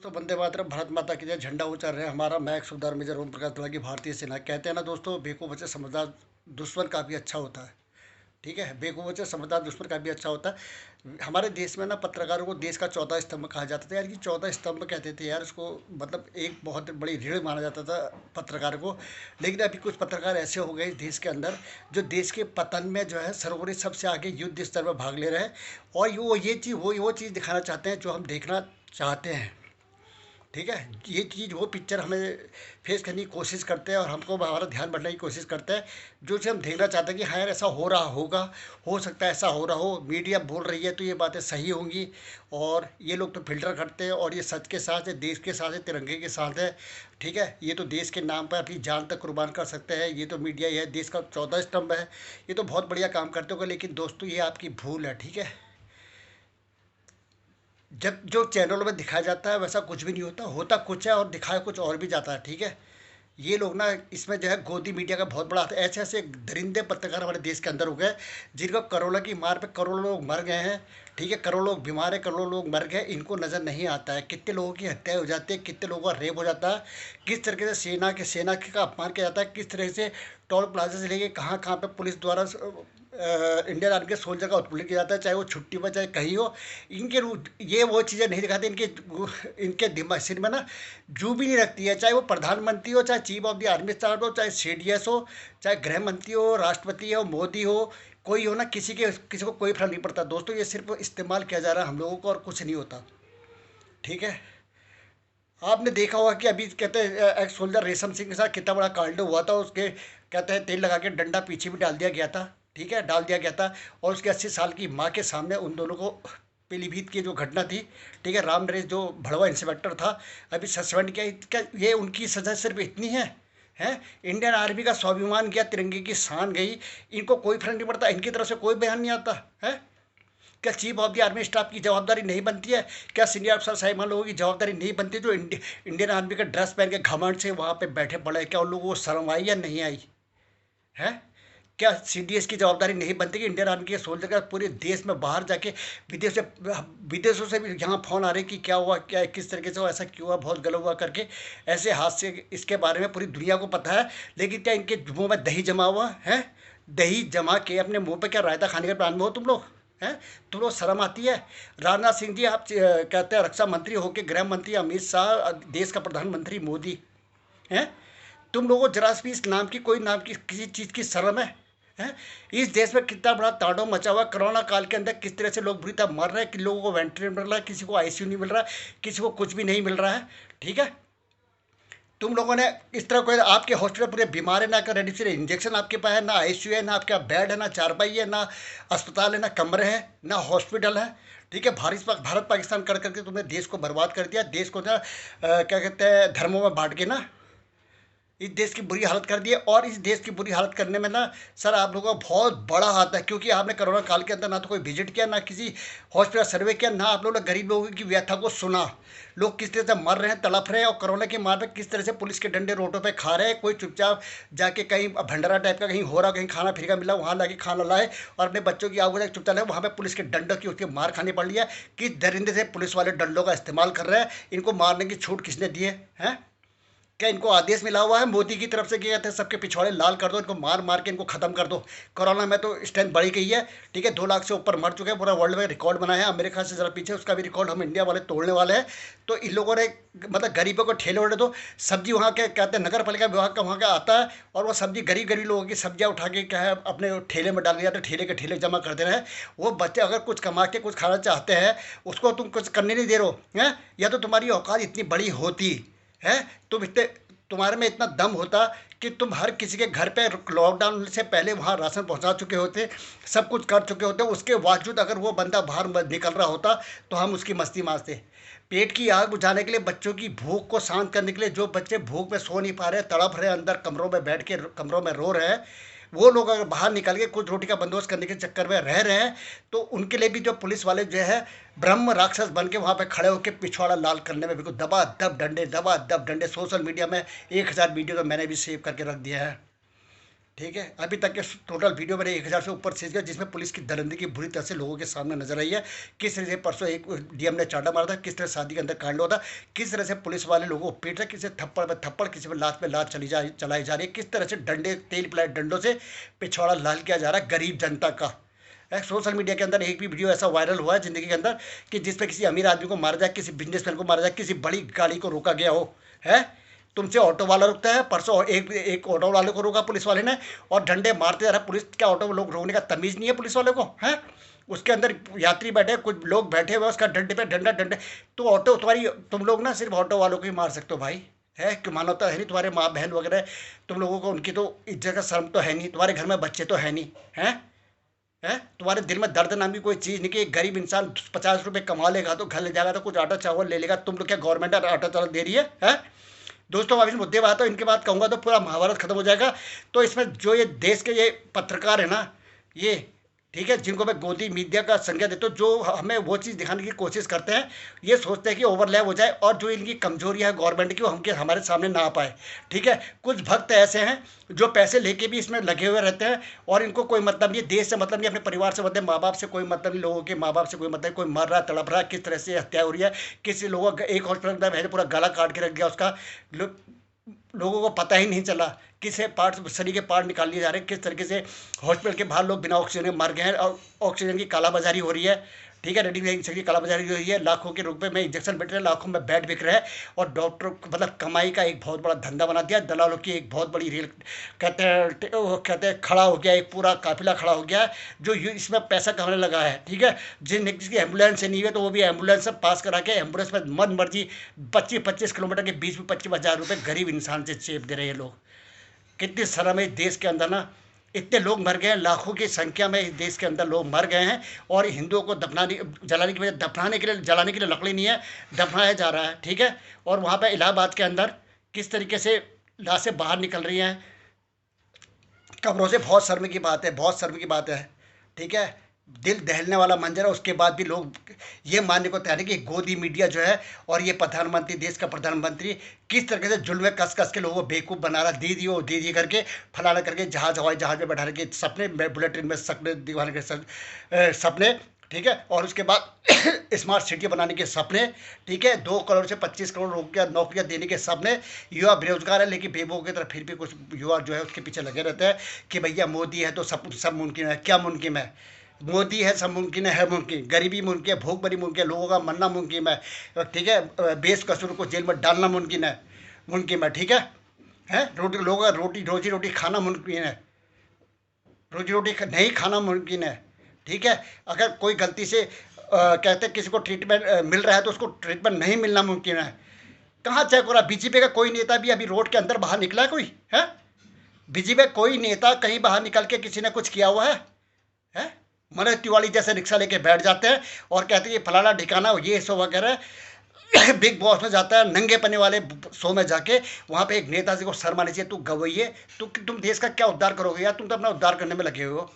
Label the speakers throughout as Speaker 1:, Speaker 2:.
Speaker 1: तो वंदे मातरम, भारत माता की जय। झंडा ऊंचा रहे हमारा। मैं एक सूबेदार मेजर ओम प्रकाश द्वारा की भारतीय सेना। कहते हैं ना दोस्तों, बेवकूफ़ से समझदार दुश्मन काफ़ी अच्छा होता है। ठीक है, बेवकूफ़ से समझदार दुश्मन काफ़ी अच्छा होता है। हमारे देश में ना पत्रकारों को देश का चौथा स्तंभ कहा जाता था यार। कि चौथा स्तंभ कहते थे यार इसको, मतलब एक बहुत बड़ी रीढ़ माना जाता था पत्रकार को। लेकिन अभी कुछ पत्रकार ऐसे हो गए इस देश के अंदर, जो देश के पतन में जो है सर्वोपरि सबसे आगे युद्ध स्तर पर भाग ले रहे हैं। और वो चीज़ दिखाना चाहते हैं जो हम देखना चाहते हैं। ठीक है, ये चीज़ वो पिक्चर हमें फेस करने की कोशिश करते हैं और हमको हमारा ध्यान बढ़ने की कोशिश करते हैं। जो चीज़ हम देखना चाहते हैं कि हाँ यार ऐसा हो रहा होगा, हो सकता है ऐसा हो रहा हो, मीडिया बोल रही है तो ये बातें सही होंगी। और ये लोग तो फिल्टर करते हैं और ये सच के साथ है, देश के साथ है, तिरंगे के साथ है। ठीक है, ये तो देश के नाम पर अपनी जान तक कुर्बान कर सकते हैं। ये तो मीडिया ही है, देश का चौथा स्तंभ है। ये तो बहुत बढ़िया काम करते होगा, लेकिन दोस्तों ये आपकी भूल है। ठीक है, जब जो चैनलों में दिखाया जाता है वैसा कुछ भी नहीं होता, होता कुछ है और दिखाया कुछ और भी जाता है। ठीक है, ये लोग ना इसमें जो है गोदी मीडिया का बहुत बड़ा हाथ है। ऐसे ऐसे दरिंदे पत्रकार हमारे देश के अंदर हो गए जिनको कोरोना की मार पे करोड़ों लोग मर गए हैं। ठीक है, करोड़ों लोग बीमार है, करोड़ों लोग मर गए, इनको नज़र नहीं आता है कितने लोगों की हत्या हो जाती है, कितने लोगों का रेप हो जाता है, किस तरीके से सेना का अपमान किया जाता है, किस तरह से टोल प्लाजा से लेके कहाँ कहाँ पे पुलिस द्वारा इंडियन आर्मी के सोल्जर का उत्पीड़न किया जाता है, चाहे वो छुट्टी पर चाहे कहीं हो। ये वो चीज़ें नहीं दिखाते। इनके दिमाग सिर में ना जू भी नहीं रखती है, चाहे वो प्रधानमंत्री हो, चाहे chief of the army staff हो, चाहे सीडीएस हो, चाहे गृह मंत्री हो, राष्ट्रपति हो, मोदी हो, कोई हो ना, किसी को कोई फर्क नहीं पड़ता दोस्तों। ये सिर्फ इस्तेमाल किया जा रहा है हम लोगों को और कुछ नहीं होता। ठीक है, आपने देखा होगा कि अभी कहते हैं एक्स सोल्जर रेशम सिंह के साथ कितना बड़ा कांड हुआ था। उसके कहते हैं तेल लगा के डंडा पीछे भी डाल दिया गया था। ठीक है, डाल दिया गया था। और उसके 80 साल की माँ के सामने उन दोनों को पीलीभीत की जो घटना थी, ठीक है, राम नरेश जो भड़वा इंस्पेक्टर था, अभी सस्पेंड किया। क्या ये उनकी सजा सिर्फ इतनी है? इंडियन आर्मी का स्वाभिमान गया, तिरंगे की शान गई, इनको कोई फर्क नहीं पड़ता, इनकी तरफ से कोई बयान नहीं आता है? क्या chief of the army staff की जवाबदारी नहीं बनती है? क्या सीनियर अफसर साहिबान लोगों की जवाबदारी नहीं बनती जो इंडियन आर्मी का ड्रेस पहन के घमंड से वहाँ पे बैठे पड़े? क्या उन लोगों को शर्म आई या नहीं आई है? क्या सीडीएस की जवाबदारी नहीं बनती कि इंडियन आर्मी के सोल्जर का पूरे देश में बाहर जाके विदेशों से भी यहाँ फ़ोन आ रहे कि क्या हुआ, क्या किस तरीके से हुआ, ऐसा क्यों हुआ, बहुत गलत हुआ करके ऐसे हादसे इसके बारे में पूरी दुनिया को पता है। लेकिन क्या इनके मुंह में दही जमा हुआ है? दही जमा के अपने मुंह पे क्या रायता खाने के प्लान में हो तुम लोग? हैं? तुम लोग शर्म आती है? राजनाथ सिंह जी आप कहते हैं रक्षा मंत्री होके, गृह मंत्री अमित शाह, देश का प्रधानमंत्री मोदी हैं, तुम लोगों को जरा भी इस नाम की कोई नाम की किसी चीज़ की शर्म है? हैं? इस देश में कितना बड़ा तांडव मचा हुआ। कोरोना काल के अंदर किस तरह से लोग बुरी तरह मर रहे हैं, कि लोगों को वेंटिलेटर मिल रहा है, किसी को आईसीयू नहीं मिल रहा है, किसी को कुछ भी नहीं मिल रहा है। ठीक है, तुम लोगों ने इस तरह कोई, आपके हॉस्पिटल पूरे बीमार है, ना का रेमडेसिविर इंजेक्शन आपके पास है, ना आईसीयू है, ना आपका बेड है, ना चारपाई है, ना अस्पताल है, ना कमरे हैं, ना हॉस्पिटल है। ठीक है, भारत पाकिस्तान कर करके तुमने देश को बर्बाद कर दिया। देश को ना क्या कहते हैं, धर्मों में बांट के ना इस देश की बुरी हालत कर दी है। और इस देश की बुरी हालत करने में ना सर आप लोगों का बहुत बड़ा हाथ है, क्योंकि आपने कोरोना काल के अंदर ना तो कोई विजिट किया, ना किसी हॉस्पिटल सर्वे किया, ना आप लोगों ने गरीब लोगों की व्यथा को सुना। लोग किस तरह से मर रहे हैं, तड़प रहे हैं, और कोरोना की मार पे किस तरह से पुलिस के डंडे रोडों पे खा रहे हैं। कोई चुपचाप जाके कहीं भंडारा टाइप का कहीं हो रहा, कहीं खाना फ्री का मिला, वहाँ लाके खाना लाए और अपने बच्चों की आग चुपचाप लाए, वहाँ पे पुलिस के डंडों की उसकी मार खानी पड़ रही है। किस दरिंदे से पुलिस वाले डंडों का इस्तेमाल कर रहे हैं? इनको मारने की छूट किसने दी है? क्या इनको आदेश मिला हुआ है मोदी की तरफ से कि कहते हैं सबके पिछवाड़े लाल कर दो, इनको मार मार के इनको खत्म कर दो? कोरोना में तो स्ट्रेंथ बढ़ी गई है। ठीक है, 2 लाख से ऊपर मर चुके हैं, पूरा वर्ल्ड में रिकॉर्ड बनाया है। अमेरिका से जरा पीछे, उसका भी रिकॉर्ड हम इंडिया वाले तोड़ने वाले हैं। तो इन लोगों ने मतलब गरीबों को ठेले उठे दो। सब्जी वहाँ के कहते हैं नगर पालिका विभाग का वहाँ का आता है, और वो सब्जी गरीब गरीब लोगों की सब्जियाँ उठा के क्या है अपने ठेले में डाल दिया, तो ठेले के ठेले जमा कर दे रहे हैं। वो बच्चे अगर कुछ कमा के कुछ खाना चाहते हैं, उसको तुम कुछ करने नहीं दे रहे हो हैं? या तो तुम्हारी औकात इतनी बड़ी होती है, तुम इतने, तुम्हारे में इतना दम होता कि तुम हर किसी के घर पे लॉकडाउन से पहले वहाँ राशन पहुँचा चुके होते, सब कुछ कर चुके होते। उसके बावजूद अगर वो बंदा बाहर निकल रहा होता तो हम उसकी मस्ती मारते। पेट की आग बुझाने के लिए, बच्चों की भूख को शांत करने के लिए, जो बच्चे भूख में सो नहीं पा रहे, तड़प रहे, अंदर कमरों में बैठ के कमरों में रो रहे हैं, वो लोग अगर बाहर निकल के कुछ रोटी का बंदोबस्त करने के चक्कर में रह रहे हैं, तो उनके लिए भी जो पुलिस वाले जो है ब्रह्म राक्षस बन के वहाँ पे खड़े होकर पिछवाड़ा लाल करने में बिल्कुल दबा दब डंडे। सोशल मीडिया में 1000 वीडियो तो मैंने भी सेव करके रख दिया है। ठीक है। अभी तक के टोटल वीडियो मेरे 1000 से ऊपर सीज गए, जिसमें पुलिस की दरिंदगी बुरी तरह से लोगों के सामने नजर आई है। किस तरह से परसों एक डीएम ने चांटा मारा था, किस तरह शादी के अंदर कांड होता, किस तरह से पुलिस वाले लोगों को पीट रहे, किसी थप्पड़ पे थप्पड़, किसी पे लात चलाई जा रही है, किस तरह से डंडे तेल पिलाए डंडों से पिछवाड़ा लाल किया जा रहा है गरीब जनता का। सोशल मीडिया के अंदर एक भी वीडियो ऐसा वायरल हुआ है जिंदगी के अंदर कि जिसपे किसी अमीर आदमी को मारा जाए, किसी बिजनेसमैन को मारा जाए, किसी बड़ी गाड़ी को रोका गया हो। है तुमसे ऑटो वाला रुकता है, परसों एक ऑटो वाले को रोका पुलिस वाले ने और डंडे मारते जा रहा है। पुलिस क्या ऑटो लोग रोकने का तमीज़ नहीं है पुलिस वाले को? है उसके अंदर यात्री बैठे, कुछ लोग बैठे हुए, उसका डंडे पे डंडे। तो ऑटो तुम्हारी, तुम लोग ना सिर्फ ऑटो वालों को ही मार सकते हो भाई। है कि मानवता है नहीं तुम्हारे माँ बहन वगैरह, तुम लोगों को उनकी तो इज्जत का शर्म तो है नहीं, तुम्हारे घर में बच्चे तो है नहीं। है तुम्हारे दिल में दर्द नाम की कोई चीज़ नहीं कि एक गरीब इंसान 50 रुपये कमा लेगा तो घर ले जाएगा तो कुछ आटा चावल ले लेगा। तुम लोग क्या गवर्नमेंट आटा चावल दे रही है? दोस्तों अब इस मुद्दे बात है, इनके बात कहूँगा तो पूरा महाभारत खत्म हो जाएगा। तो इसमें जो ये देश के ये पत्रकार है ना, ये ठीक है, जिनको मैं गोदी मीडिया का संज्ञा देता हूँ, जो हमें वो चीज़ दिखाने की कोशिश करते हैं, ये सोचते हैं कि ओवरलैप हो जाए और जो इनकी कमजोरियाँ है गवर्नमेंट की वो हमारे सामने ना आ पाए। ठीक है, कुछ भक्त ऐसे हैं जो पैसे लेके भी इसमें लगे हुए रहते हैं और इनको कोई मतलब नहीं, देश से मतलब नहीं, अपने परिवार से मतलब, माँ बाप से कोई मतलब नहीं, लोगों के माँ बाप से कोई मतलब नहीं। कोई मर रहा तड़प रहा, किस तरह से हत्या हो रही है, किसी लोगों का एक हॉस्पिटल में पूरा गला काट के रख दिया उसका, लोगों को पता ही नहीं चला, किसे पार्ट शरीर के पार्ट निकाल लिए जा रहे हैं, किस तरीके से हॉस्पिटल के बाहर लोग बिना ऑक्सीजन के मर गए हैं और ऑक्सीजन की कालाबाजारी हो रही है। ठीक है, रेडिएशन की कालाबाजारी हो रही है, लाखों के रुपए में इंजेक्शन बिक रहे हैं, लाखों में बेड बिक रहे हैं और डॉक्टर मतलब कमाई का एक बहुत बड़ा धंधा बना दिया। दलालों की एक बहुत बड़ी रेल कहते हैं खड़ा हो गया, एक पूरा काफिला खड़ा हो गया जो इसमें पैसा कमाने लगा है। ठीक है, जिसकी एम्बुलेंस से नहीं है तो वो भी एम्बुलेंस से पास करा के एम्बुलेंस में मन मर्जी 25-25 किलोमीटर के बीच में 25,000 रुपये गरीब इंसान से चेप दे रहे हैं लोग। कितनी शर्म है इस देश के अंदर ना। इतने लोग मर गए हैं, लाखों की संख्या में इस देश के अंदर लोग मर गए हैं और हिंदुओं को जलाने की वजह जलाने के लिए लकड़ी नहीं है, दफनाया जा रहा है। ठीक है, और वहाँ पे इलाहाबाद के अंदर किस तरीके से लाशें बाहर निकल रही हैं कब्रों से, बहुत शर्म की बात है, बहुत शर्म की बात है। ठीक है, दिल दहलने वाला मंजर है। उसके बाद भी लोग ये मानने को तैयार है कि गोदी मीडिया जो है और ये प्रधानमंत्री, देश का प्रधानमंत्री किस तरीके से जुल्म में कस कस के लोगों को बेवकूफ़ बना रहा, दीदी वो दीदी करके फलाना करके हवाई जहाज में बैठा के सपने, बुलेट ट्रेन में सपने दिखाने के सपने। ठीक है, और उसके बाद स्मार्ट सिटी बनाने के सपने। ठीक है, 2 करोड़ से 25 करोड़ नौकरियां देने के सपने। युवा बेरोजगार है लेकिन बेवकूफ़ की तरह फिर भी कुछ युवा जो है उसके पीछे लगे रहते हैं कि भैया मोदी है तो सब मुमकिन है। क्या मुमकिन है? मोदी है सब मुमकिन है मुमकिन, गरीबी मुमकिन है, भूख बड़ी मुमकिन है, लोगों का मरना मुमकिन है। ठीक है, बेकसूर को जेल में डालना मुमकिन है। ठीक है, लोगों का रोजी रोटी खाना मुमकिन है, रोजी रोटी नहीं खाना मुमकिन है। ठीक है, अगर कोई गलती से कहते किसी को ट्रीटमेंट मिल रहा है तो उसको ट्रीटमेंट नहीं मिलना मुमकिन है। कहाँ चेक हो रहा? बीजेपी का कोई नेता भी अभी रोड के अंदर बाहर निकला है कोई? है बीजेपी का कोई नेता कहीं बाहर निकल के किसी ने कुछ किया हुआ है? मनोज तिवारी जैसे रिक्शा लेके बैठ जाते हैं और कहते हैं ये फलाना ठिकाना ये शो वगैरह। बिग बॉस में जाता है, नंगे पन्ने वाले शो में जाके वहाँ पे एक नेताजी को शर्म आनी चाहिए। तू गवैये, तुम देश का क्या उद्धार करोगे यार? तुम तो अपना उद्धार करने में लगे हुए हो।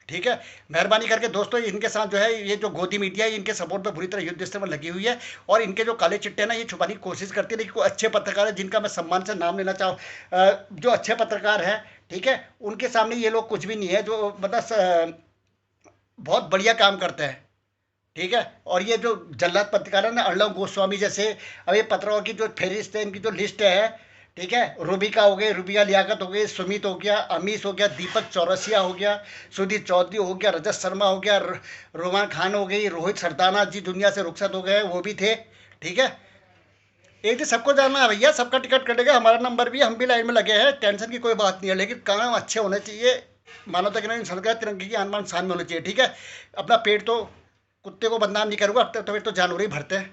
Speaker 1: ठीक है, मेहरबानी करके दोस्तों इनके साथ जो है ये जो गोदी मीडिया है इनके सपोर्ट पे बुरी तरह युद्ध स्तर में लगी हुई है और इनके जो काले चिट्टे ना ये छुपाने की कोशिश करती है। लेकिन कोई अच्छे पत्रकार है जिनका मैं सम्मान से नाम लेना चाहूँ, जो अच्छे पत्रकार हैं, ठीक है, उनके सामने ये लोग कुछ भी नहीं है, जो मतलब बहुत बढ़िया काम करते हैं। ठीक है, और ये जो जल्लाद पत्रकार है ना, अर्णव गोस्वामी जैसे, अब ये पत्रकारों की जो फहरिस्त है, इनकी जो लिस्ट है, ठीक है, रूबिका हो गई, रूबिया लियाकत हो गई, सुमित हो गया, अमीश हो गया, दीपक चौरसिया हो गया, सुधीर चौधरी हो गया, रजत शर्मा हो गया, रोमान खान हो गई, रोहित सरदाना जी दुनिया से रुखसत हो गए, वो भी थे। ठीक है, एक दिन सबको जाना है भैया, सबका टिकट कटेगा, हमारा नंबर भी, हम भी लाइन में लगे हैं, टेंशन की कोई बात नहीं है। लेकिन काम अच्छे होने चाहिए, मानवता के नाम सरकार तिरंगे की आन शान में होनी चाहिए। ठीक है, अपना पेट तो कुत्ते को बदनाम नहीं करूँगा, अब तो जानवर ही भरते हैं।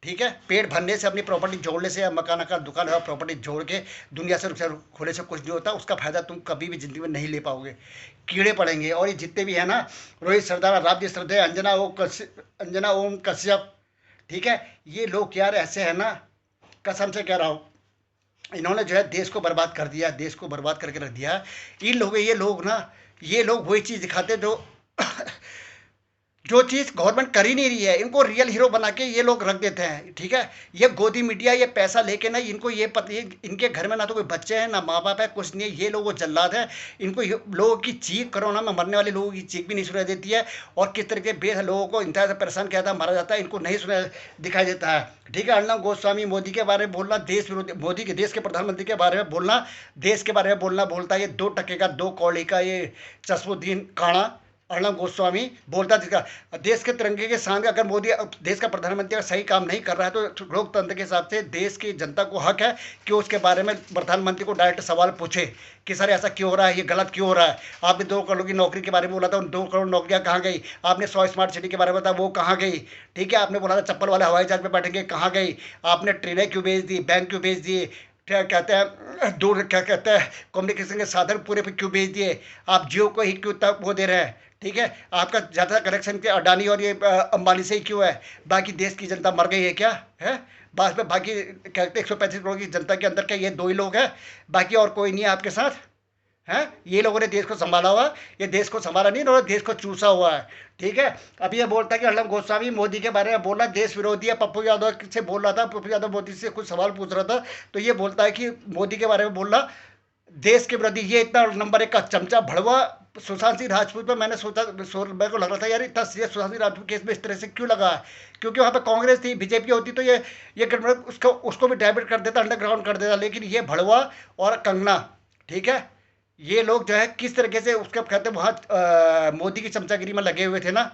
Speaker 1: ठीक है, पेट भरने से, अपनी प्रॉपर्टी जोड़ने से, या मकान का दुकान है प्रॉपर्टी जोड़ के दुनिया से रुखसत खोले से कुछ नहीं होता। उसका फायदा तुम कभी भी जिंदगी में नहीं ले पाओगे, कीड़े पड़ेंगे। और ये जितने भी है ना, रोहित सरदार, राब्य श्रद्धे, अंजना ओम कश्यप, ठीक है, ये लोग यार ऐसे है ना, कसम से कह रहा हूँ, इन्होंने जो है देश को बर्बाद कर दिया, देश को बर्बाद करके रख दिया। ये लोग वही चीज़ दिखाते जो जो चीज़ गवर्नमेंट कर ही नहीं रही है, इनको रियल हीरो बना के ये लोग रख देते हैं, ठीक है। ये गोदी मीडिया ये पैसा लेके ना, इनको ये पता, ये इनके घर में ना तो कोई बच्चे हैं ना माँ बाप है, कुछ नहीं है, ये लोग वो जल्लाद है। इनको लोगों की चीख, कोरोना में मरने वाले लोगों की चीख भी नहीं सुनाई देती है, और किस तरीके बेस लोगों को इंतहा से परेशान किया था, मारा जाता है, इनको नहीं सुना दिखाई देता है, ठीक है। अर्णब गोस्वामी मोदी के बारे में बोलना, देश विरोधी, मोदी के देश के प्रधानमंत्री के बारे में बोलना, देश के बारे में बोलना, बोलता है ये 2 टके का 2 कौड़ी का ये चश्मुद्दीन काणा अर्णब गोस्वामी बोलता जिसका देश के तिरंगे के सामने, अगर मोदी देश का प्रधानमंत्री अगर सही काम नहीं कर रहा है तो लोकतंत्र के हिसाब से देश की जनता को हक है कि उसके बारे में प्रधानमंत्री को डायरेक्ट सवाल पूछे कि सर ऐसा क्यों हो रहा है, ये गलत क्यों हो रहा है। आपने 2 करोड़ की नौकरी के बारे में बोला था, उन 2 करोड़ नौकरियां कहाँ गई। आपने 100 स्मार्ट सिटी के बारे में बताया, वो कहाँ गई, ठीक है। आपने बोला था चप्पल वाले हवाई जहाज में बैठेंगे, कहाँ गई। आपने ट्रेनें क्यों भेज दी, बैंक क्यों भेज दिए, क्या कहते हैं दूर, क्या कहते हैं कम्युनिकेशन के साधन पूरे पे क्यों भेज दिए। आप जियो को ही क्यों तक वो दे रहे हैं, ठीक है। आपका ज़्यादा कनेक्शन के अडानी और ये अंबानी से ही क्यों है। बाकी देश की जनता मर गई है क्या है। बस में बाकी कहते 135 करोड़ की जनता के अंदर क्या ये 2 ही लोग हैं, बाकी और कोई नहीं है आपके साथ हैं। ये लोगों ने देश को संभाला हुआ, ये देश को संभाला नहीं, इन्होंने देश को चूसा हुआ है, ठीक है। अब ये बोलता है कि अर्णब गोस्वामी मोदी के बारे में बोला देश विरोधी है। पप्पू यादव से बोल रहा था, पप्पू यादव मोदी से कुछ सवाल पूछ रहा था, तो ये बोलता है कि मोदी के बारे में बोलना देश के विरोधी। ये इतना नंबर 1 का चमचा भड़वा। सुशांत सिंह राजपूत पर मैंने सोचा, मेरे को लग रहा था यार इतना सीरियस सुशांत सिंह राजपूत केस में इस तरह से क्यों लगा है, क्योंकि वहाँ पे कांग्रेस थी, बीजेपी होती तो ये उसको उसको भी डाइवर्ट कर देता, अंडरग्राउंड कर देता। लेकिन ये भड़वा और कंगना, ठीक है, ये लोग जो है किस तरीके से उसका कहते हैं वहाँ मोदी की चमचागिरी में लगे हुए थे ना,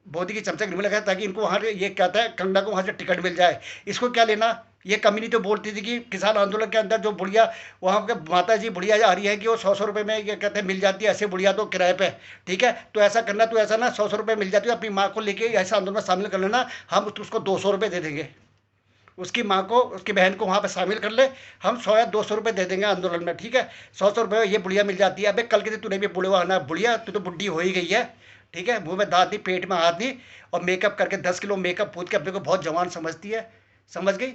Speaker 1: मोदी की चमचागिरी में लगा ताकि इनको वहाँ ये कहता है कंगना को वहाँ से टिकट मिल जाए। इसको क्या लेना। ये कम्युनिटी तो बोलती थी कि किसान आंदोलन के अंदर जो बुढ़िया वहाँ के माता जी बुढ़िया आ रही है कि वो 100 रुपये में ये कहते हैं मिल जाती है, ऐसे बुढ़िया तो किराए पे, ठीक है। तो ऐसा करना, तो ऐसा ना 100 रुपये मिल जाती है, अपनी माँ को लेके ऐसा आंदोलन में शामिल कर लेना, हम उसको 200 रुपये दे देंगे, उसकी माँ को उसकी बहन को वहाँ पे शामिल कर ले, हम 100 या 200 रुपये दे देंगे आंदोलन में, ठीक है। 100 रुपये में ये बुढ़िया मिल जाती है। अबे कल के दिन तूने भी बुढ़वा ना, बुढ़िया तू तो बुढ़ी हो ही गई है, ठीक है। मुंह में दांत नहीं, पेट में हाथ नहीं, और मेकअप करके 10 किलो मेकअप पूछ के अपने को बहुत जवान समझती है, समझ गई,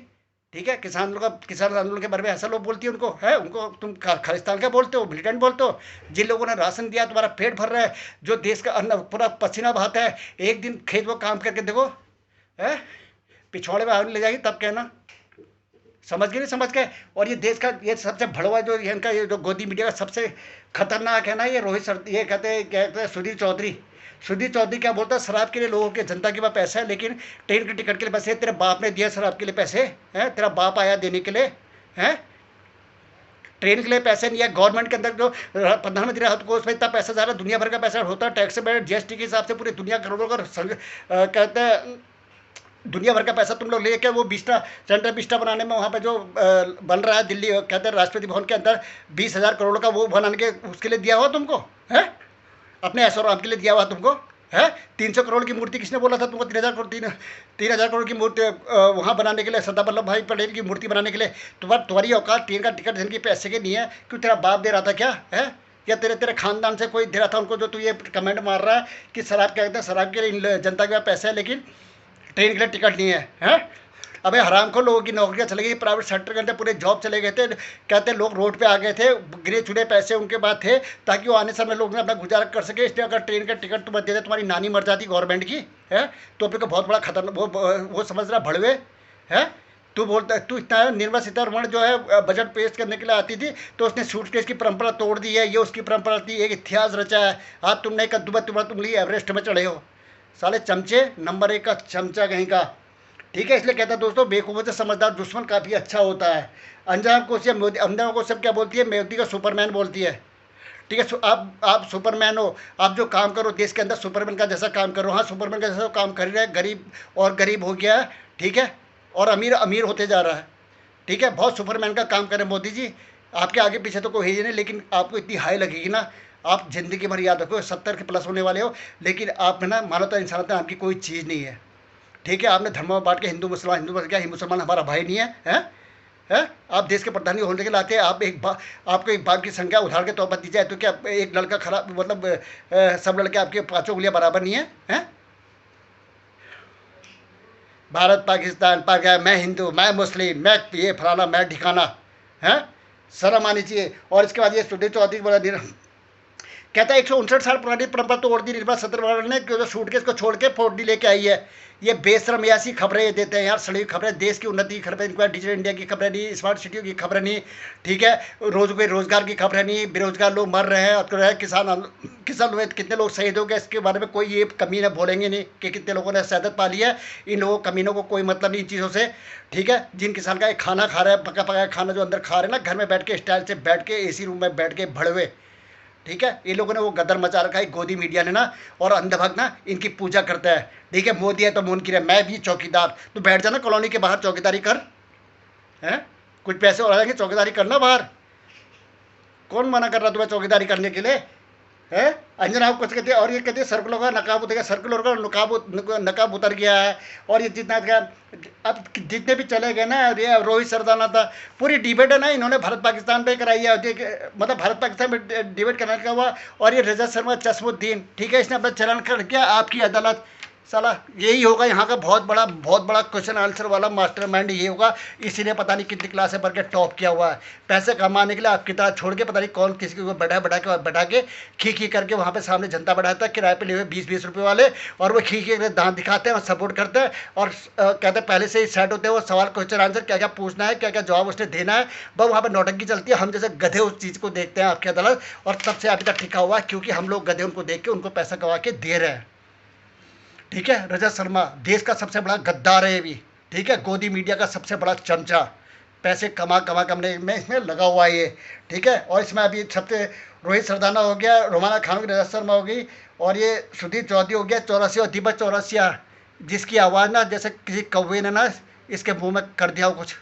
Speaker 1: ठीक है। किसान आंदोलन के बारे में ऐसा लोग बोलती है, उनको है, उनको तुम खालिस्तान का बोलते हो, मिलिटेंट बोलते हो। जिन लोगों ने राशन दिया, तुम्हारा पेट भर रहा है, जो देश का अन्न पूरा पसीना बहाता है, एक दिन खेत में काम करके देखो, है पिछवाड़े में आने ले जाएगी तब कहना, समझ गए नहीं समझ गए। और ये देश का ये सबसे भड़वा जो इनका ये जो गोदी मीडिया का सबसे खतरनाक है ना, ये ये कहते हैं सुधीर चौधरी। सुधीर चौधरी क्या बोलता है, शराब के लिए लोगों के जनता के पास पैसा है, लेकिन ट्रेन के टिकट के लिए पैसे तेरे बाप ने दिया, शराब के लिए पैसे हैं, तेरा बाप आया देने के लिए, हैं ट्रेन के लिए पैसे नहीं है। गवर्नमेंट के अंदर जो प्रधानमंत्री राहत कोष में इतना पैसा जा रहा है, दुनिया भर का पैसा होता है टैक्स में, जीएसटी के हिसाब से पूरी दुनिया करोड़ों का कहते हैं दुनिया भर का पैसा तुम लोग लेके वो बिस्टा सेंट्रल बिस्टा बनाने में वहाँ पे जो बन रहा है दिल्ली कहते हैं राष्ट्रपति भवन के अंदर 20,000 करोड़ का वो बनाने के उसके लिए दिया हुआ तुमको है, अपने ऐशो आराम के लिए दिया हुआ तुमको है। 300 करोड़ की मूर्ति किसने बोला था तुमको, 3,000 करोड़ की मूर्ति वहाँ बनाने के लिए, सरदार वल्लभ भाई पटेल की मूर्ति बनाने के लिए। तुम्हारी औकात ट्रेन का टिकट देने के पैसे के नहीं है, क्यों तेरा बाप दे रहा था क्या है, या तेरे तेरे खानदान से कोई दे रहा था उनको, जो तू ये कमेंट मार रहा है कि शराब कहते हैं शराब के लिए जनता के पास पैसा है लेकिन ट्रेन के लिए टिकट नहीं है, हैं। अबे हराम को लोगों की नौकरियां चली गई, प्राइवेट सेक्टर के अंदर पूरे जॉब चले गए थे, कहते लोग रोड पे आ गए थे, गिने चुने पैसे उनके पास थे ताकि वो आने समय लोग अपना गुजारा कर सके। इसलिए अगर ट्रेन का टिकट तुम्हें दे दे, तुम्हारी नानी मर जाती गवर्नमेंट की है, तो अपने को बहुत बड़ा खतरनाक वो समझ रहा भड़वे है। तू बोलता तू इतना निर्मला सीतारमण जो है बजट पेश करने के लिए आती थी, तो उसने सूटकेस की परंपरा तोड़ दी है, ये उसकी परंपरा थी, एक इतिहास रचा है। आज तुमने कद्दू तुम एवरेस्ट में चढ़े हो, साले चमचे, नंबर 1 का चमचा कहीं का, ठीक है। इसलिए कहता है दोस्तों, बेवकूफ़ों से समझदार दुश्मन काफ़ी अच्छा होता है। अंजाम को से मोदी, अंजाम को सब क्या बोलती है, मोदी का सुपरमैन बोलती है, ठीक है। आप सुपरमैन हो, आप जो काम करो देश के अंदर सुपरमैन का जैसा काम करो। हाँ, सुपरमैन का जैसा काम कर रहे हैं, गरीब और गरीब हो गया है, ठीक है, और अमीर अमीर होते जा रहा है, ठीक है। बहुत सुपरमैन का काम करें मोदी जी, आपके आगे पीछे तो कोई है ही नहीं, लेकिन आपको इतनी हाई लगेगी ना, आप ज़िंदगी भर याद रखो 70 के प्लस होने वाले हो, लेकिन आप ना मानवता इंसानियत आपकी कोई चीज़ नहीं है, ठीक है। आपने धर्मों में बांट के हिंदू मुसलमान क्या, मुसलमान हमारा भाई नहीं है, हैं। आप देश के प्रधानी होने के लाते आप आपको एक बाघ की संख्या उदाहरण के तौर पर दी जाए तो क्या एक लड़का खराब, मतलब सब लड़के आपके 5 उंगलियां बराबर नहीं है, हैं। भारत पाकिस्तान मैं हिंदू, मैं मुस्लिम, मैं ये फलाना, मैं ठिकाना, हैं, शर्म आनी चाहिए। और इसके बाद ये सुधीर चौधरी बोला कहता है 159 साल पुरानी परंपरा तोड़ दी निर्मला सीतारमण ने, जो सूटकेस को छोड़ के 4D लेके आई है। ये बेशरम ऐसी खबरें ये देते हैं यार, सड़ी खबरें, देश की उन्नति की खबरें, इनको डिजिटल इंडिया की खबरें नहीं, स्मार्ट सिटी की खबरें नहीं, ठीक है, रोजगार की खबरें नहीं, बेरोजगार लोग मर रहे हैं और किसान लोग कितने लोग शहीद हो गए, इसके बारे में कोई ये कमी न बोलेंगे नहीं कि कितने लोगों ने शहादत पा ली है। इन लोगों कमीनों को कोई मतलब नहीं इन चीज़ों से, ठीक है। जिन किसान का एक खाना खा रहा है, पका पकाया खाना जो अंदर खा रहे हैं ना, घर में बैठ के स्टाइल से बैठ के एसी रूम में बैठ के भड़वे, ठीक है, ये लोगों ने वो गदर मचा रखा है गोदी मीडिया ने ना, और अंधभक्त ना इनकी पूजा करता है, ठीक है। मोदी है तो मुनकिर है, मैं भी चौकीदार, तो बैठ जाना कॉलोनी के बाहर चौकीदारी कर, हैं, कुछ पैसे और आएंगे चौकीदारी करना बाहर, कौन मना कर रहा तुम्हें चौकीदारी करने के लिए, है। अंजना आपको कुछ कहते हैं, और ये कहते हैं सर्कल होगा नकाब उतर गया, सर्कल होगा नकाब उतर गया है। और ये जितना अब जितने भी चले गए ना, ये रोहित सरदाना था, पूरी डिबेट है ना इन्होंने भारत पाकिस्तान पे कराई है, मतलब भारत पाकिस्तान में डिबेट कराने का हुआ। और ये रजत शर्मा चश्मुद्दीन, ठीक है, इसने अपना चलन कर किया आपकी अदालत, साला यही होगा यहाँ का बहुत बड़ा क्वेश्चन आंसर वाला मास्टरमाइंड ये होगा। इसीलिए पता नहीं कितनी क्लासें पढ़ के टॉप किया हुआ है, पैसे कमाने के लिए आपकी तरह छोड़ के पता नहीं कौन किसी को बैठा के खी करके वहाँ पे सामने जनता बैठाता है, किराए पे लिए हुए 20-20 रुपये वाले, और वो खी के दांत दिखाते हैं और सपोर्ट करते हैं, और कहते हैं पहले से ही सेट होते हैं वो सवाल क्वेश्चन आंसर क्या क्या पूछना है, क्या क्या जवाब उसने देना है, बस वहाँ पर नौटंकी चलती है। हम जैसे गधे उस चीज़ को देखते हैं आपकी अदालत, और तब से अभी तक टिका हुआ है, क्योंकि हम लोग गधे उनको देख के उनको पैसा कमा के दे रहे हैं, ठीक है। रजत शर्मा देश का सबसे बड़ा गद्दार है ये भी, ठीक है, गोदी मीडिया का सबसे बड़ा चमचा, पैसे कमाने में इसमें लगा हुआ है ये, ठीक है। और इसमें अभी सबसे रोहित सरदाना हो गया, रोमाना खान की, रजत शर्मा हो गई, और ये सुधीर चौधरी हो गया, चौरसिया और दीपक चौरसिया, जिसकी आवाज़ ना जैसे किसी कौवे ने ना इसके मुंह में कर दिया हो कुछ,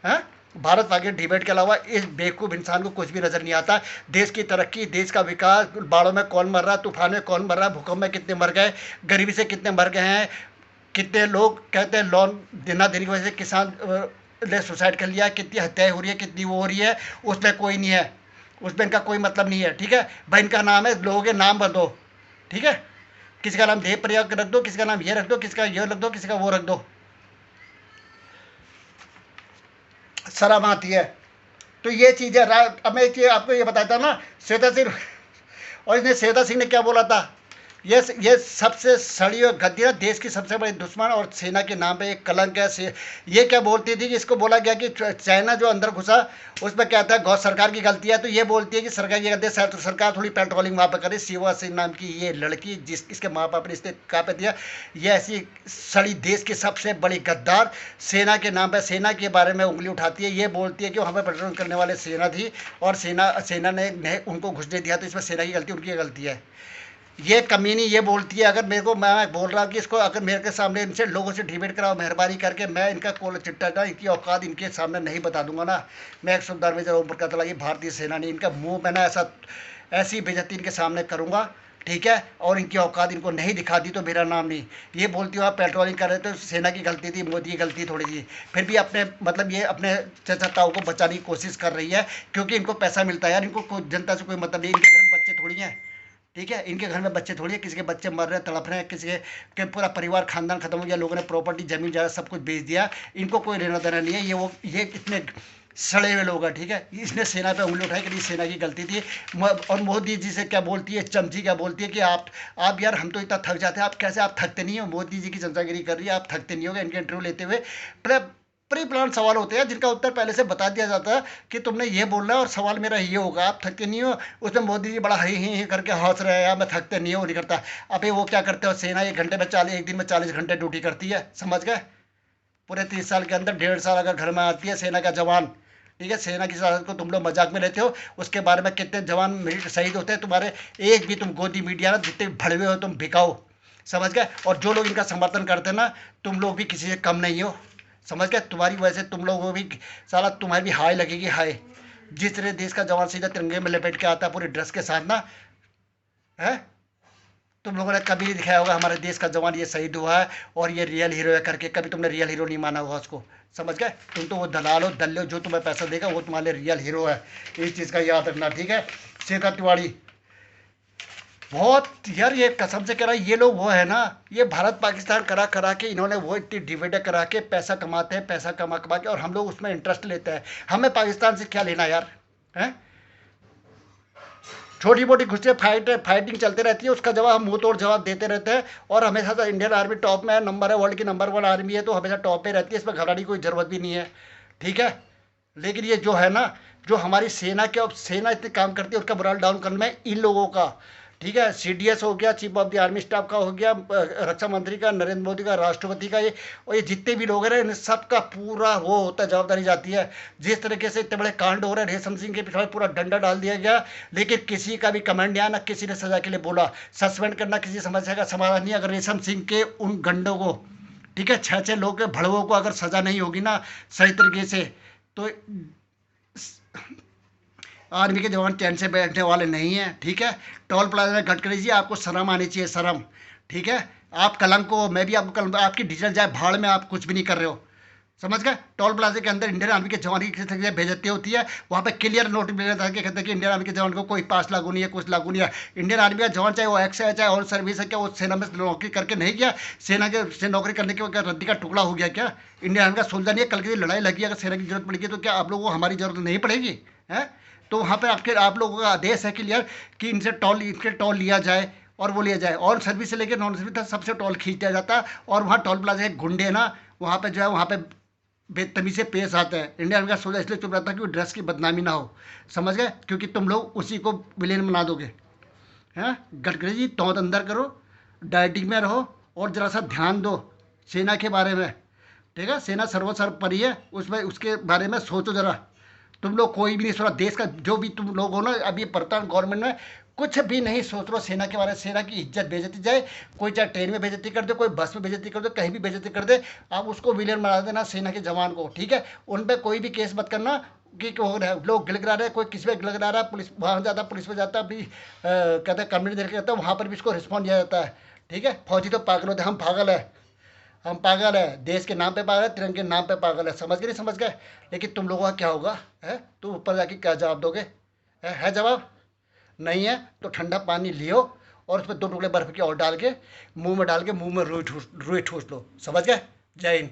Speaker 1: है। भारत पाकिस्तान डिबेट के अलावा इस बेवकूफ़ इंसान को कुछ भी नज़र नहीं आता। देश की तरक्की, देश का विकास, बाढ़ों में कौन मर रहा है, तूफान में कौन मर रहा है, भूकंप में कितने मर गए, गरीबी से कितने मर गए हैं, कितने लोग कहते हैं लोन देना देने की वजह से किसान ने सुसाइड कर लिया, कितनी हत्याएं हो रही है, कितनी वो हो रही है, उसमें कोई नहीं है, उसमें इनका कोई मतलब नहीं है, ठीक है भाई। इनका नाम है, लोगों के नाम बदलो, ठीक है, किसी का नाम देव प्रयाग रख दो, किसी का नाम ये रख दो, किसी का ये रख दो, किसी का वो रख दो, शर्म आती है। तो ये चीज़ है। अब मैं आपको ये बताता हूँ ना, श्वेता सिंह, और इसने श्वेता सिंह ने क्या बोला था, ये सबसे सड़ी और गद्दी, देश की सबसे बड़ी दुश्मन और सेना के नाम पे एक कलंक है। ये क्या बोलती थी कि इसको बोला गया कि चाइना जो अंदर घुसा उसमें क्या था, गौ सरकार की गलती है, तो ये बोलती है कि सरकार की गलती है, तो सरकार थोड़ी पेट्रोलिंग वहाँ पर करे। शिवा सिंह नाम की ये लड़की, इसके माँ बाप ने इसने कहाँ पे दिया, ये ऐसी सड़ी देश की सबसे बड़ी गद्दार, सेना के नाम पर सेना के बारे में उंगली उठाती है। ये बोलती है कि वहाँ पर पेट्रोलिंग करने वाले सेना थी, और सेना ने उनको घुसने दिया, तो इसमें सेना की गलती, उनकी गलती है। ये कमीनी ये बोलती है, अगर मेरे को, मैं बोल रहा हूँ कि इसको अगर मेरे के सामने इनसे लोगों से डिबेट कराओ मेहरबानी करके, मैं इनका कोल चिट्टा ना, इनकी औकात इनके सामने नहीं बता दूंगा ना। मैं 110 में जरूर पता लगी भारतीय सेना नहीं, इनका मुंह में ना ऐसी बेइज्जती इनके सामने करूँगा, ठीक है। और इनकी औकात इनको नहीं दिखा दी तो मेरा नाम नहीं। ये बोलती हूँ आप पेट्रोलिंग कर रहे थे, तो सेना की गलती थी, मोदी की गलती थोड़ी थी, फिर भी अपने मतलब ये अपने चाचा ताऊ को बचाने की कोशिश कर रही है, क्योंकि इनको पैसा मिलता है यार, इनको जनता से कोई मतलब नहीं। इनके घर में बच्चे थोड़ी हैं, ठीक है, इनके घर में बच्चे थोड़ी है, किसी के बच्चे मर रहे हैं, तड़प रहे हैं, किसी के पूरा परिवार खानदान खत्म हो गया, लोगों ने प्रॉपर्टी जमीन जायदाद सब कुछ बेच दिया, इनको कोई लेना देना नहीं है। ये इतने सड़े हुए लोग हैं, ठीक है। इसने सेना पे उंगली उठाई कि सेना की गलती थी। और मोदी जी से क्या बोलती है, चमची क्या बोलती है कि आप यार, हम तो इतना थक जाते हैं, आप कैसे, आप थकते नहीं हो। मोदी जी की चमचागिरी कर रही है, आप थकते नहीं होगे इनके इंटरव्यू लेते हुए। प्री प्लान सवाल होते हैं जिनका उत्तर पहले से बता दिया जाता है कि तुमने ये बोलना है और सवाल मेरा ये होगा, आप थकते नहीं हो। उसमें मोदी जी बड़ा ही करके हंस रहे हैं, मैं थकते नहीं हो, वो नहीं करता। अबे वो क्या करते हो, सेना एक दिन में 40 घंटे ड्यूटी करती है, समझ गए। पूरे 30 साल के अंदर 1.5 साल अगर घर में आती है सेना का जवान, ठीक है। सेना की शहादत को तुम लोग मजाक में लेते हो, उसके बारे में कितने जवान शहीद होते हैं तुम्हारे, एक भी तुम गोदी मीडिया ना, जितने भड़वे हो तुम बिकाओ, समझ गए। और जो लोग इनका समर्थन करते हैं ना, तुम लोग भी किसी से कम नहीं हो, समझ गए। तुम्हारी वजह से तुम लोगों को भी साला तुम्हारी भी हाय लगेगी, हाय। जिस तरह देश का जवान सीधा तिरंगे में लपेट के आता है पूरी ड्रेस के साथ ना, है, तुम लोगों ने कभी नहीं दिखाया होगा हमारे देश का जवान ये शहीद हुआ है और ये रियल हीरो है करके, कभी तुमने रियल हीरो नहीं माना होगा उसको, समझ गए। तुम तो वो दलाल हो, दल्ले हो, जो तुम्हें पैसा देगा वो तुम्हारे रियल हीरो है, इस चीज़ का याद रखना, ठीक है। शेखर तिवारी बहुत यार, ये कसम से कह रहा है, ये लोग वो है ना, ये भारत पाकिस्तान करा करा के इन्होंने वो इतनी डिविडेंड करा के पैसा कमाते हैं, पैसा कमा कमा के, और हम लोग उसमें इंटरेस्ट लेते हैं। हमें पाकिस्तान से क्या लेना यार, हैं। छोटी मोटी घुसे फाइटिंग चलते रहती है, उसका जवाब हम मुंह तोड़ जवाब देते रहते हैं। और हमेशा से इंडियन आर्मी टॉप में नंबर है, वर्ल्ड की नंबर 1 आर्मी है, तो हमेशा टॉप पे रहती है, इसमें घबराने की कोई ज़रूरत भी नहीं है, ठीक है। लेकिन ये जो है ना, जो हमारी सेना के, अब सेना इतने काम करती है, उसका मोरल डाउन करना है इन लोगों का, ठीक है। सीडीएस हो गया, chief of the army staff का हो गया, रक्षा मंत्री का, नरेंद्र मोदी का, राष्ट्रपति का, ये और ये जितने भी लोग हैं इन सब का पूरा वो होता है, जवाबदारी जाती है। जिस तरीके से इतने बड़े कांड हो रहे हैं, रेशम सिंह के पिछले पूरा डंडा डाल दिया गया, लेकिन किसी का भी कमेंट नहीं आया, ना किसी ने सजा के लिए बोला। सस्पेंड करना किसी समस्या का समाधान नहीं। अगर रेशम सिंह के उन गंडों को, ठीक है, 6-6 लोग के भड़वों को अगर सजा नहीं होगी ना सही तरीके से, तो आर्मी के जवान चैन से बैठने वाले नहीं हैं, ठीक है। टोल प्लाजा में गडकरी जी, आपको शर्म आनी चाहिए, शर्म, ठीक है। आप कलंक हो, मैं भी आपको कलंक, आपकी डीजल जाए भाड़ में, आप कुछ भी नहीं कर रहे हो, समझ गए। टोल प्लाजा के अंदर इंडियन आर्मी के जवान की किस तरीके से बेइज्जती होती है, वहाँ पे क्लियर नोटिफिकेशन था कि कहते हैं कि इंडियन आर्मी के जवान को कोई पास लागू नहीं है, कुछ लागू नहीं है। इंडियन आर्मी का जवान चाहे वो एक्स है, चाहे और सर्विस है, क्या वो सेना में नौकरी करके नहीं किया, सेना के से नौकरी करने के क्या रद्दी का टुकड़ा हो गया क्या? इंडियन आर्मी का सोल्जर नहीं है, कल की लड़ाई लगी, अगर सेना की जरूरत पड़ेगी तो क्या आप लोगों को हमारी जरूरत नहीं पड़ेगी, है? तो वहाँ पर आप लोगों का आदेश है क्लियर कि इनसे टोल लिया जाए और वो लिया जाए, और सर्विस से लेकर नॉन सर्विस तक सबसे टोल खींच दिया जाता है। और वहाँ टोल प्लाजा के गुंडे ना वहाँ पे जो है वहाँ पे बेतमीज़ी से पेश आते हैं। इंडिया आर्मी का सोल्जर इसलिए चुप रहता है कि ड्रेस की बदनामी ना हो, समझ गए, क्योंकि तुम लोग उसी को विलेन बना दोगे, हैं। गडकरी जी, तौत अंदर करो, डाइटिंग में रहो, और ज़रा सा ध्यान दो सेना के बारे में, ठीक है। सेना सर्वोपरि है, उसमें उसके बारे में सोचो ज़रा। तुम लोग कोई भी नहीं सोच रहा, देश का जो भी तुम लोग हो ना, अभी वर्तमान गवर्नमेंट में कुछ भी नहीं सोच रहे सेना के बारे में। सेना की इज्जत बेइज्जती जाए, कोई चाहे ट्रेन में बेइज्जती कर दे, कोई बस में बेइज्जती कर दे, कहीं भी बेइज्जती कर दे, आप उसको विलेन बना देना सेना के जवान को, ठीक है। उन पर कोई भी केस मत करना कि लोग गिड़गिड़ा रहे, कोई किसी पे गिड़गिड़ा रहा है, पुलिस वहाँ जाता, पुलिस में जाता, अभी कहते हैं कम्युनिटी देख के जाता है, वहाँ पर भी इसको रिस्पॉन्ड दिया जाता है, ठीक है। फौजी तो पागल होते हैं, हम पागल है, हम पागल है, देश के नाम पे पागल है, तिरंगे के नाम पे पागल है, समझ गए नहीं समझ गए। लेकिन तुम लोगों का क्या होगा, है? तुम ऊपर जाके क्या जवाब दोगे? है जवाब? नहीं है तो ठंडा पानी लियो और उसमें 2 टुकड़े बर्फ़ के और डाल के मुंह में डाल के मुंह में रुई ठूस लो, समझ गए। जय हिंद।